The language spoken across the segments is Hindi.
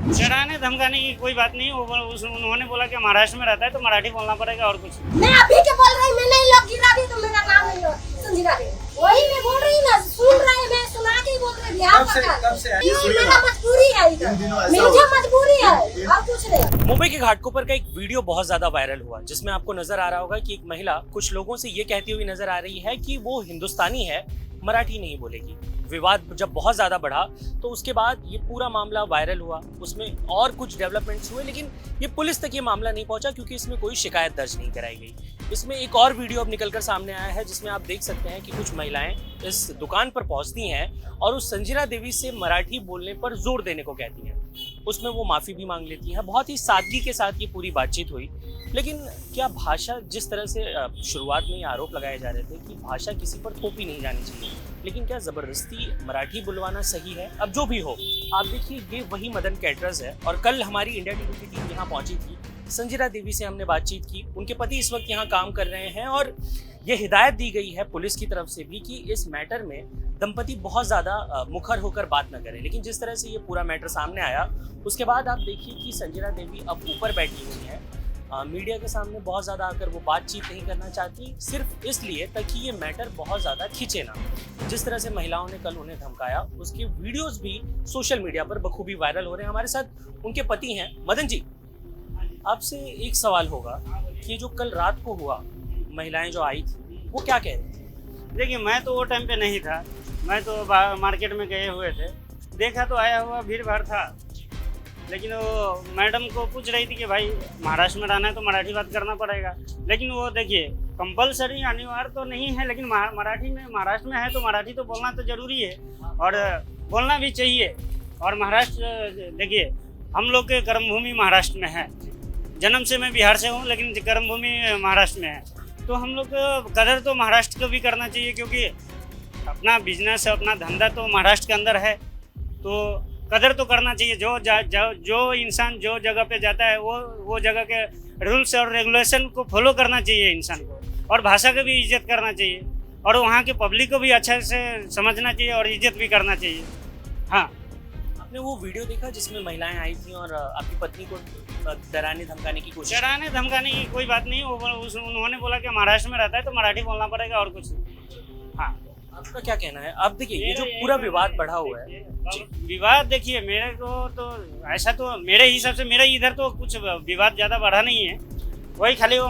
डराने धमकाने की कोई बात नहीं। उन्होंने बोला कि महाराष्ट्र में रहता है तो मराठी बोलना पड़ेगा और कुछ नहीं। मैं अभी के बोल रही, मैं नहीं लोग गिरा दी तो मेरा नाम नहीं लो संजीरा दे। वही मैं बोल रही ना, सुन रहे मैं सुना के ही बोल रही बिहार कब से है? ये मेरा मजबूरी है इधर, मुझे मजबूरी है और कुछ नहीं। मुंबई के घाटकोपर का एक वीडियो बहुत ज्यादा वायरल हुआ जिसमें आपको नजर आ रहा होगा कि एक महिला कुछ लोगों से ये कहती हुई नजर आ रही है कि वो हिंदुस्तानी है, मराठी नहीं बोलेगी। विवाद जब बहुत ज्यादा बढ़ा तो उसके बाद ये पूरा मामला वायरल हुआ, उसमें और कुछ डेवलपमेंट्स हुए, लेकिन ये पुलिस तक ये मामला नहीं पहुंचा क्योंकि इसमें कोई शिकायत दर्ज नहीं कराई गई। इसमें एक और वीडियो अब निकलकर सामने आया है जिसमें आप देख सकते हैं कि कुछ महिलाएं इस दुकान पर पहुंचती हैं और उस संजीरा देवी से मराठी बोलने पर जोर देने को कहती हैं। उसमें वो माफ़ी भी मांग लेती हैं। बहुत ही सादगी के साथ ये पूरी बातचीत हुई। लेकिन क्या भाषा, जिस तरह से शुरुआत में ये आरोप लगाए जा रहे थे कि भाषा किसी पर थोपी नहीं जानी चाहिए, लेकिन क्या ज़बरदस्ती मराठी बुलवाना सही है? अब जो भी हो, आप देखिए ये वही मदन कैटरर्स है और कल हमारी इंडिया टीवी की टीम यहाँ पहुंची थी। संजीरा देवी से हमने बातचीत की। उनके पति इस वक्त यहाँ काम कर रहे हैं और ये हिदायत दी गई है पुलिस की तरफ से भी कि इस मैटर में दंपति बहुत ज़्यादा मुखर होकर बात न करें। लेकिन जिस तरह से ये पूरा मैटर सामने आया उसके बाद आप देखिए कि संजीरा देवी अब ऊपर बैठी हुई हैं। मीडिया के सामने बहुत ज़्यादा आकर वो बातचीत नहीं करना चाहती, सिर्फ इसलिए ताकि ये मैटर बहुत ज़्यादा खींचे ना। जिस तरह से महिलाओं ने कल उन्हें धमकाया, उसके वीडियोस भी सोशल मीडिया पर बखूबी वायरल हो रहे हैं। हमारे साथ उनके पति हैं। मदन जी, आपसे एक सवाल होगा कि जो कल रात को हुआ, महिलाएं जो आई थी वो क्या कह रही थी? देखिए, मैं तो वो टाइम पे नहीं था, मैं तो मार्केट में गए हुए थे। देखा तो आया हुआ भीड़ भाड़ था, लेकिन वो मैडम को पूछ रही थी कि भाई महाराष्ट्र में रहना है तो मराठी बात करना पड़ेगा। लेकिन वो देखिए कंपलसरी अनिवार्य तो नहीं है, लेकिन मराठी में, महाराष्ट्र में है तो मराठी तो बोलना तो जरूरी है और बोलना भी चाहिए। और महाराष्ट्र देखिए, हम लोग के कर्मभूमि महाराष्ट्र में है। जन्म से मैं बिहार से हूँ लेकिन कर्मभूमि महाराष्ट्र में है, तो हम लोग को कदर तो महाराष्ट्र को भी करना चाहिए, क्योंकि अपना बिजनेस, अपना धंधा तो महाराष्ट्र के अंदर है, तो कदर तो करना चाहिए। जो इंसान जो जगह पे जाता है वो जगह के रूल्स और रेगुलेशन को फॉलो करना चाहिए इंसान को, और भाषा की भी इज्जत करना चाहिए, और वहाँ के पब्लिक को भी अच्छे से समझना चाहिए और इज्जत भी करना चाहिए। हाँ, आपने वो वीडियो देखा जिसमें महिलाएं आई थी और आपकी पत्नी को डराने धमकाने की कोशिश? डराने धमकाने की कोई बात नहीं। उन्होंने बोला कि महाराष्ट्र में रहता है तो मराठी बोलना पड़ेगा और कुछ नहीं। हाँ, आपका क्या कहना है? अब देखिए ये जो पूरा विवाद बढ़ा हुआ है, विवाद देखिए, मेरे को तो ऐसा, तो मेरे हिसाब से मेरे इधर तो कुछ विवाद ज़्यादा बढ़ा नहीं है। वही खाली वो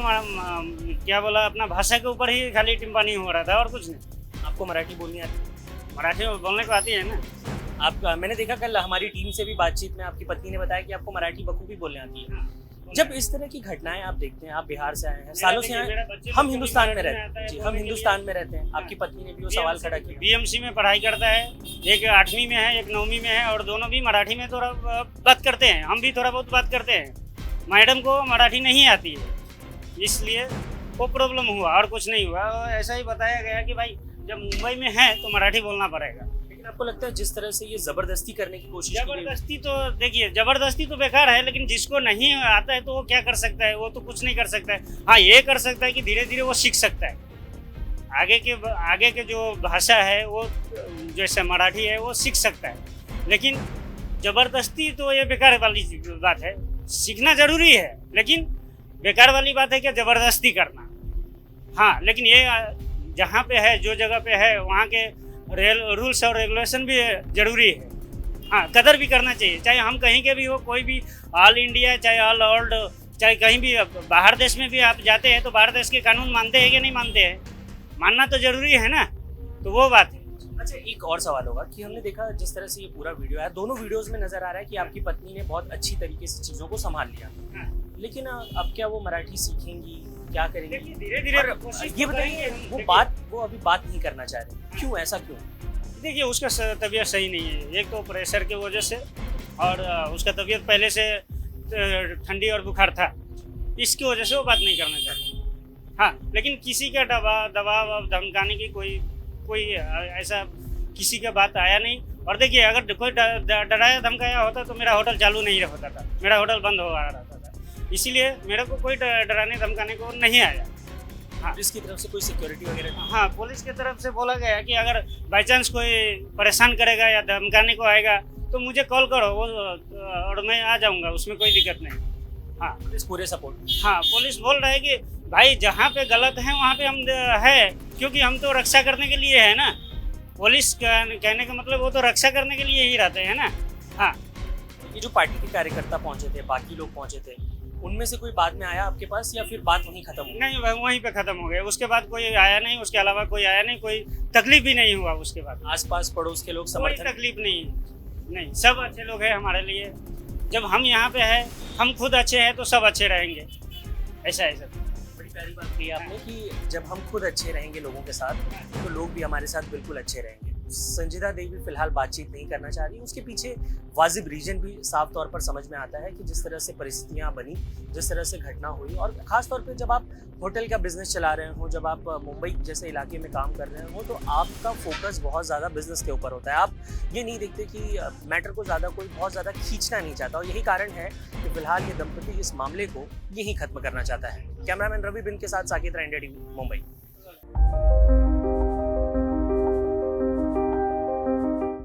क्या बोला, अपना भाषा के ऊपर ही खाली टिप्पणी हो रहा था और कुछ नहीं। आपको मराठी बोलनी आती है? मराठी बोलने को आती है ना। मैंने देखा कल हमारी टीम से भी बातचीत में आपकी पत्नी ने बताया कि आपको मराठी बखूबी बोलने आती है। जब इस तरह की घटनाएं आप देखते हैं, आप बिहार से आए हैं, सालों से आए, हम हिंदुस्तान में रहते हैं जी, हम हिंदुस्तान में रहते हैं। आपकी पत्नी ने भी वो सवाल खड़ा किया। बीएमसी में पढ़ाई करता है, एक 8वीं में है, एक 9वीं में है, और दोनों भी मराठी में थोड़ा बात करते हैं। हम भी थोड़ा बहुत बात करते हैं। मैडम को मराठी नहीं आती है, इसलिए वो प्रॉब्लम हुआ और कुछ नहीं हुआ। ऐसा ही बताया गया कि भाई जब मुंबई में है तो मराठी बोलना पड़ेगा। लेकिन आपको लगता है जिस तरह से ये जबरदस्ती करने की कोशिश की गई? जबरदस्ती तो देखिए, जबरदस्ती तो बेकार है, लेकिन जिसको नहीं आता है तो वो क्या कर सकता है? वो तो कुछ नहीं कर सकता है। हाँ, ये कर सकता है कि धीरे धीरे वो सीख सकता है। आगे के जो भाषा है वो जैसे मराठी है वो सीख सकता है, लेकिन जबरदस्ती तो ये बेकार वाली बात है। सीखना जरूरी है, लेकिन बेकार वाली बात है कि जबरदस्ती करना। हाँ, लेकिन ये जहाँ पे है, जो जगह पे है, वहाँ के रूल्स और रेगुलेशन भी जरूरी है। हाँ, कदर भी करना चाहिए, चाहे हम कहीं के भी हो, कोई भी ऑल इंडिया, चाहे ऑल वर्ल्ड, चाहे कहीं भी बाहर देश में भी आप जाते हैं तो बाहर देश के कानून मानते हैं कि नहीं मानते हैं? मानना तो जरूरी है ना, तो वो बात है। अच्छा, एक और सवाल होगा कि हमने देखा जिस तरह से ये पूरा वीडियो है, दोनों वीडियोस में नजर आ रहा है कि आपकी पत्नी ने बहुत अच्छी तरीके से चीज़ों को संभाल लिया। लेकिन अब क्या वो मराठी सीखेंगी, क्या करेंगी? धीरे धीरे ये बताइए, वो अभी बात नहीं करना चाह रहे, क्यों? ऐसा क्यों? देखिए, उसका तबीयत सही नहीं है। एक तो प्रेशर के वजह से, और उसका तबीयत पहले से ठंडी और बुखार था, इसकी वजह से वो बात नहीं करना चाहती। हाँ, लेकिन किसी का दबाव और धमकाने की कोई ऐसा किसी का बात आया नहीं। और देखिए, अगर कोई डराया धमकाया होता तो मेरा होटल चालू नहीं होता था, मेरा होटल बंद हो रहता था। इसीलिए मेरे को कोई डराने धमकाने को नहीं आया। हाँ पुलिस की तरफ से कोई सिक्योरिटी वगैरह नहीं? हाँ, पुलिस की तरफ से बोला गया कि अगर बाई चांस कोई परेशान करेगा या धमकाने को आएगा तो मुझे कॉल करो, वो और मैं आ जाऊंगा, उसमें कोई दिक्कत नहीं। हाँ पुलिस पूरे सपोर्ट। हाँ, पुलिस बोल रहा है कि भाई जहाँ पे गलत है वहाँ पे हम है, क्योंकि हम तो रक्षा करने के लिए है ना। पुलिस कहने का मतलब वो तो रक्षा करने के लिए ही रहते हैं ना। हाँ, ये जो पार्टी के कार्यकर्ता पहुंचे थे, बाकी लोग पहुंचे थे, उनमें से कोई बाद में आया आपके पास या फिर बात वहीं खत्म हो गई? नहीं, वहीं पे खत्म हो गया। उसके बाद कोई आया नहीं, उसके अलावा कोई आया नहीं, कोई तकलीफ भी नहीं हुआ उसके बाद। आसपास पड़ोस के लोग कोई समर्थन? तकलीफ नहीं, सब अच्छे लोग हैं हमारे लिए। जब हम यहाँ पे हैं, हम खुद अच्छे हैं तो सब अच्छे रहेंगे, ऐसा है सर। बड़ी प्यारी बात कही आपने कि जब हम खुद अच्छे रहेंगे लोगों के साथ तो लोग भी हमारे साथ बिल्कुल अच्छे रहेंगे। संजीदा देवी फिलहाल बातचीत नहीं करना चाह रही, उसके पीछे वाजिब रीजन भी साफ तौर पर समझ में आता है कि जिस तरह से परिस्थितियां बनी, जिस तरह से घटना हुई, और खास तौर पे जब आप होटल का बिजनेस चला रहे हो, जब आप मुंबई जैसे इलाके में काम कर रहे हो, तो आपका फोकस बहुत ज़्यादा बिजनेस के ऊपर होता है। आप ये नहीं देखते कि मैटर को ज़्यादा कोई बहुत ज़्यादा खींचना नहीं चाहता, और यही कारण है कि फिलहाल ये दंपति इस मामले को यहीं खत्म करना चाहता है। कैमरामैन रवि बिन के साथ साकेत इंडिया टीवी मुंबई।